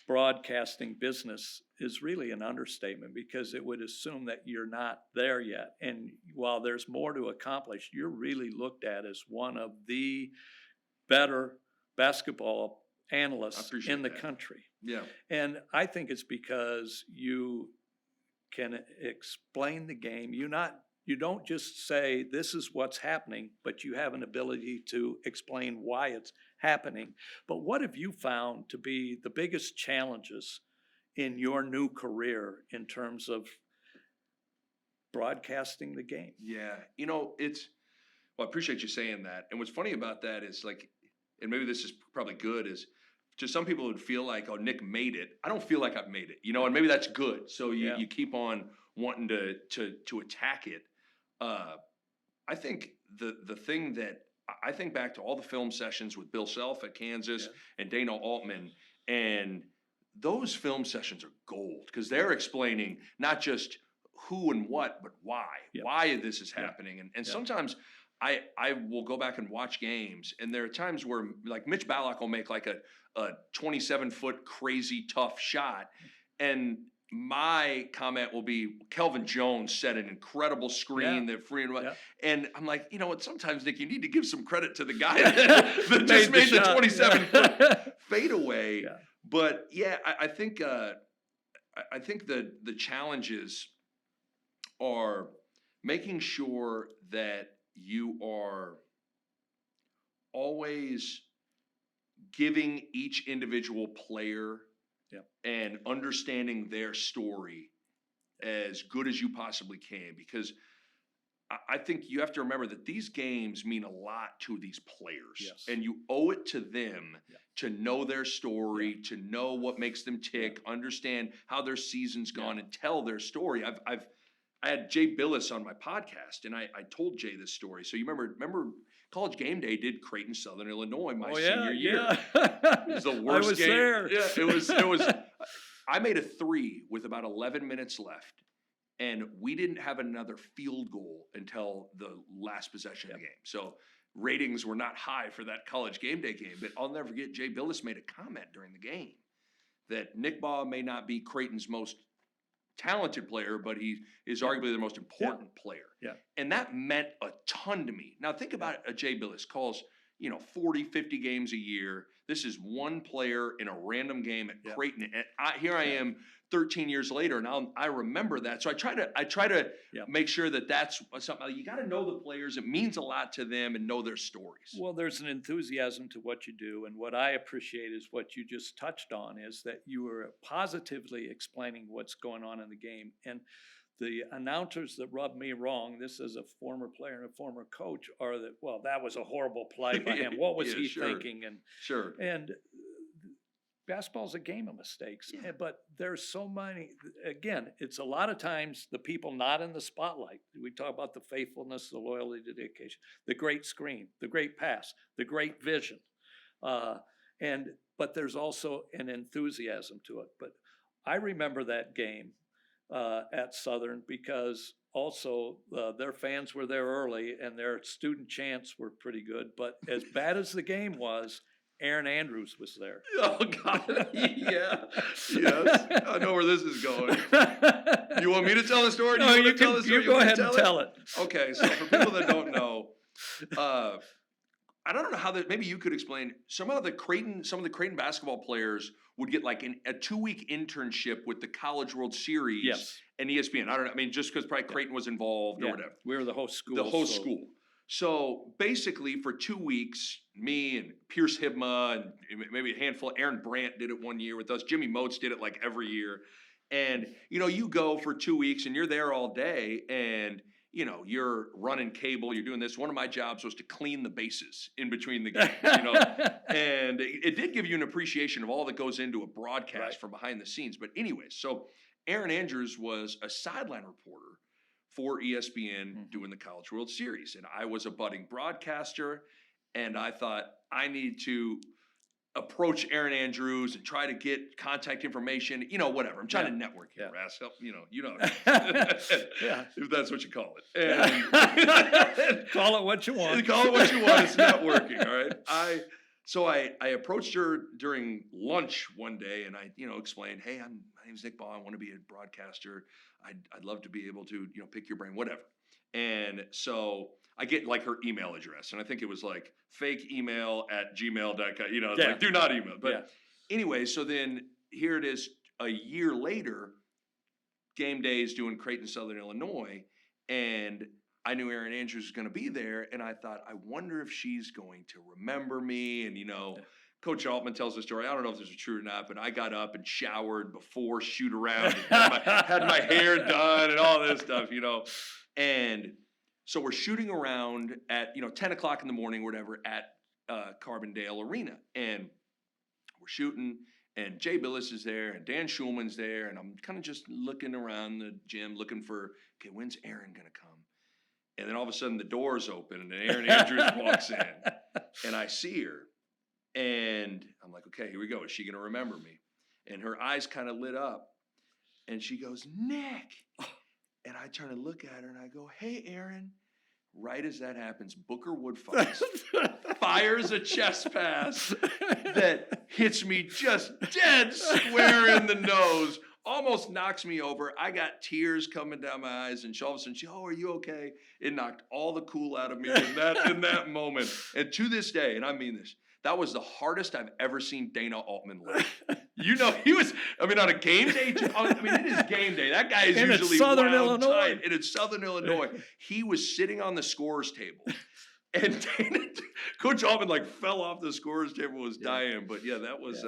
broadcasting business is really an understatement, because it would assume that you're not there yet. And while there's more to accomplish, you're really looked at as one of the better basketball analysts in the country. Yeah. And I think it's because you can explain the game. You don't just say this is what's happening, but you have an ability to explain why it's happening. But what have you found to be the biggest challenges in your new career in terms of broadcasting the game? Yeah, I appreciate you saying that. And what's funny about that is, like, and maybe this is probably good, is to some people it would feel like, oh, Nick made it. I don't feel like I've made it, and maybe that's good. So you keep on wanting to attack it. I think the thing that I think back to all the film sessions with Bill Self at Kansas and Dana Altman, and those film sessions are gold, because they're explaining not just who and what, but why this is happening. And sometimes I will go back and watch games, and there are times where, like, Mitch Ballock will make like a 27-foot crazy tough shot, and my comment will be, Kelvin Jones set an incredible screen that free and I'm like, sometimes, Nick, you need to give some credit to the guy that just made the 27-foot fadeaway. Yeah. But I think the challenges are making sure that you are always giving each individual player and understanding their story as good as you possibly can, because I think you have to remember that these games mean a lot to these players, and you owe it to them to know their story, to know what makes them tick, understand how their season's gone, and tell their story. I had Jay Billis on my podcast, and I told Jay this story. So you remember College Game Day did Creighton Southern Illinois my senior year. It was the worst game. There. Yeah, it was. I made a 3 with about 11 minutes left, and we didn't have another field goal until the last possession of the game. So ratings were not high for that College Game Day game. But I'll never forget, Jay Billis made a comment during the game that Nick Bahe may not be Creighton's most talented player, but he is arguably the most important player. Yeah. And that meant a ton to me. Now think about it. Jay Billis calls, 40, 50 games a year. This is one player in a random game at Creighton. And here I am 13 years later, and I remember that. So I try to make sure that that's something. You got to know the players. It means a lot to them, and know their stories. Well, there's an enthusiasm to what you do, and what I appreciate is what you just touched on, is that you are positively explaining what's going on in the game. And the announcers that rub me wrong, this is a former player and a former coach, are that, well, that was a horrible play by him. What was he thinking? And basketball's a game of mistakes, but there's so many. Again, it's a lot of times the people not in the spotlight. We talk about the faithfulness, the loyalty, the dedication, the great screen, the great pass, the great vision, but there's also an enthusiasm to it. But I remember that game at Southern, because also their fans were there early, and their student chants were pretty good. But as bad as the game was, Aaron Andrews was there. Oh, God. Yeah. Yes. I know where this is going. You want me to tell the story? No, you go ahead and tell it. Okay. So for people that don't know, I don't know how that. Maybe you could explain. Some of the Creighton basketball players would get like a 2-week internship with the College World Series and ESPN. I don't know. I mean, just because probably Creighton was involved or whatever. We were the host school. The host school. So basically, for 2 weeks, me and Pierce Hibma and maybe a handful, Aaron Brandt did it one year with us. Jimmy Moats did it like every year. And, you go for 2 weeks and you're there all day, and, you're running cable, you're doing this. One of my jobs was to clean the bases in between the games, and it did give you an appreciation of all that goes into a broadcast from behind the scenes. But anyways, so Aaron Andrews was a sideline reporter for ESPN doing the College World Series. And I was a budding broadcaster, and I thought I need to approach Aaron Andrews and try to get contact information, whatever. I'm trying to network here, Rascal. Yeah. If that's what you call it. And Call it what you want. Call it what you want. It's networking, all right? So I approached her during lunch one day, and I, explained, hey, my name's Nick Bahe. I want to be a broadcaster. I'd love to be able to, pick your brain, whatever. And so I get like her email address, and I think it was like fake email at gmail.com, it's like do not email. But anyway, so then here it is a year later, game days doing Creighton, Southern Illinois, and I knew Erin Andrews was going to be there, and I thought, I wonder if she's going to remember me. And, Coach Altman tells the story. I don't know if this is true or not, but I got up and showered before shoot around, and had my hair done and all this stuff, And so we're shooting around at, 10 o'clock in the morning, whatever, at Carbondale Arena. And we're shooting, and Jay Billis is there, and Dan Schulman's there, and I'm kind of just looking around the gym, looking for, okay, when's Erin going to come? And then all of a sudden the doors open, and then Erin Andrews walks in, and I see her. And I'm like, okay, here we go. Is she going to remember me? And her eyes kind of lit up, and she goes, Nick. And I turn and look at her, and I go, hey, Erin. Right as that happens, Booker Woodfox fires a chest pass that hits me just dead square in the nose, almost knocks me over. I got tears coming down my eyes, and all of a sudden, are you okay? It knocked all the cool out of me in that moment. And to this day, and I mean this, that was the hardest I've ever seen Dana Altman live. He was, on a game day, it is game day. That guy is and usually it's Southern Illinois. And it's Southern Illinois. He was sitting on the scorer's table. And Coach Altman fell off the scorer's table, was dying. But that was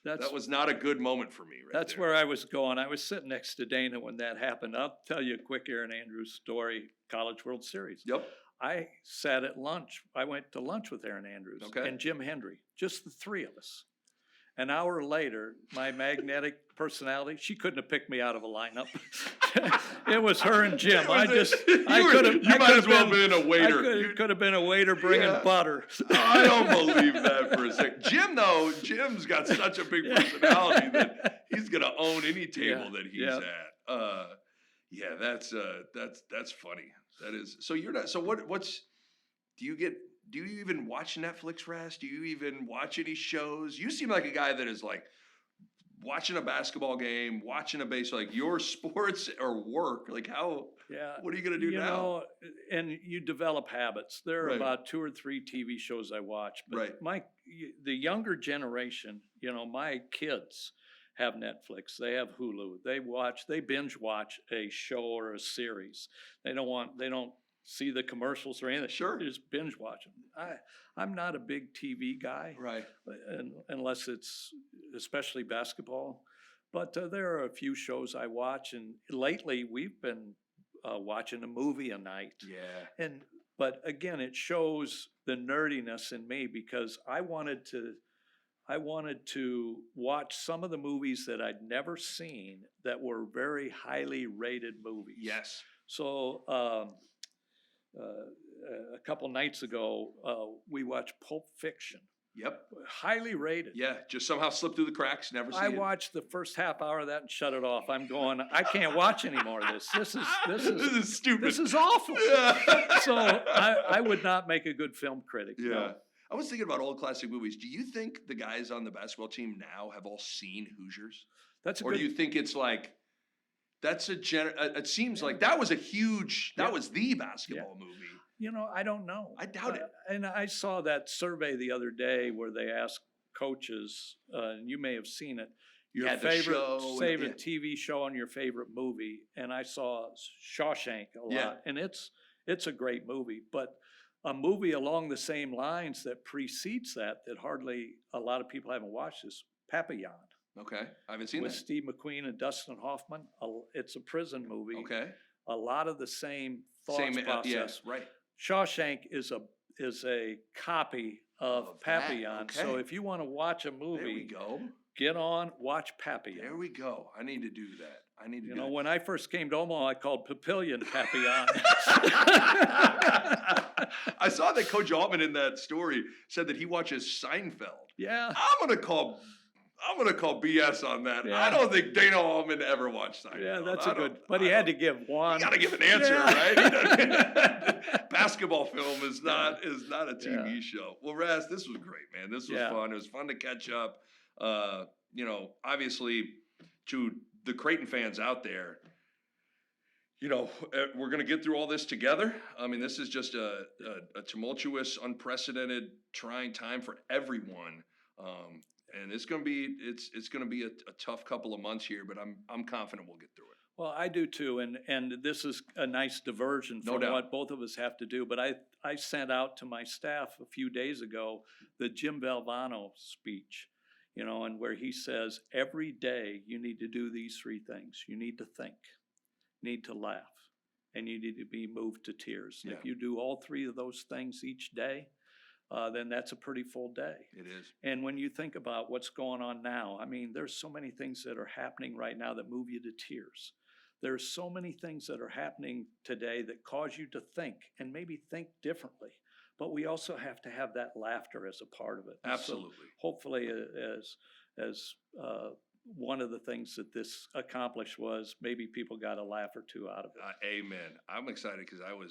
that was not a good moment for me. That's where I was going. I was sitting next to Dana when that happened. I'll tell you a quick Erin Andrews story, College World Series. Yep. I sat at lunch. I went to lunch with Erin Andrews and Jim Hendry, just the three of us. An hour later, my magnetic personality, she couldn't have picked me out of a lineup. It was her and Jim. You might as well have been a waiter. I could have been a waiter bringing butter. I don't believe that for a second. Jim's got such a big personality that he's going to own any table that he's at. That's funny. That is, so you're not, so do you even watch Netflix, Ras? Do you even watch any shows? You seem like a guy that is watching a basketball game, watching a baseball, your sports or work, what are you going to do now? And you develop habits. There are about 2 or 3 TV shows I watch, but the younger generation, my kids have Netflix, they have Hulu, they binge watch a show or a series. They don't see the commercials or anything. Sure. They just binge watch them. I'm not a big TV guy. Right. Unless it's especially basketball. But there are a few shows I watch, and lately we've been watching a movie a night. Yeah. But again, it shows the nerdiness in me, because I wanted to watch some of the movies that I'd never seen that were very highly rated movies. Yes. So a couple nights ago, we watched Pulp Fiction. Yep. Highly rated. Yeah, just somehow slipped through the cracks, never seen it. I watched the first half hour of that and shut it off. I'm going, I can't watch any more of this. This is stupid. This is awful. Yeah. So I would not make a good film critic. Yeah. No. I was thinking about old classic movies. Do you think the guys on the basketball team now have all seen Hoosiers? Or do you think it's it seems like that was that was the basketball movie. I don't know. I doubt it. And I saw that survey the other day where they asked coaches, and you may have seen it, your favorite TV show and your favorite movie. And I saw Shawshank a lot. Yeah. And it's a great movie. But a movie along the same lines that precedes that hardly a lot of people haven't watched is Papillon. Okay, I haven't seen with that. Steve McQueen and Dustin Hoffman. It's a prison movie. Okay. A lot of the same thought process. Right. Shawshank is a copy of Papillon. Okay. So if you want to watch a movie, there we go. Get on, watch Papillon. There we go. I need to do that. When I first came to Omaha, I called Papillon Papillon. I saw that Coach Altman in that story said that he watches Seinfeld. Yeah. I'm gonna call BS on that. Yeah. I don't think Dana Altman ever watched Seinfeld. Yeah, that's I a good, don't- but I he had don't- to give one. You got to give an answer, Yeah. right? Basketball film is not a TV Yeah. show. Well, Raz, this was great, man. This was Yeah. fun. It was fun to catch up. Obviously, to the Creighton fans out there, we're going to get through all this together. I mean, this is just a tumultuous, unprecedented, trying time for everyone. And it's going to be a tough couple of months here, but I'm confident we'll get through it. Well, I do too, and this is a nice diversion No from doubt. what both of us have to do. But I sent out to my staff a few days ago the Jim Valvano speech, and where he says every day you need to do these three things. You need to think, need to laugh, and you need to be moved to tears. And Yeah. if you do all three of those things each day, then that's a pretty full day. It is. And when you think about what's going on now, I mean, there's so many things that are happening right now that move you to tears. There's so many things that are happening today that cause you to think and maybe think differently. But we also have to have that laughter as a part of it. And so Absolutely. hopefully, as one of the things that this accomplished was maybe people got a laugh or two out of it. Amen. I'm excited because I was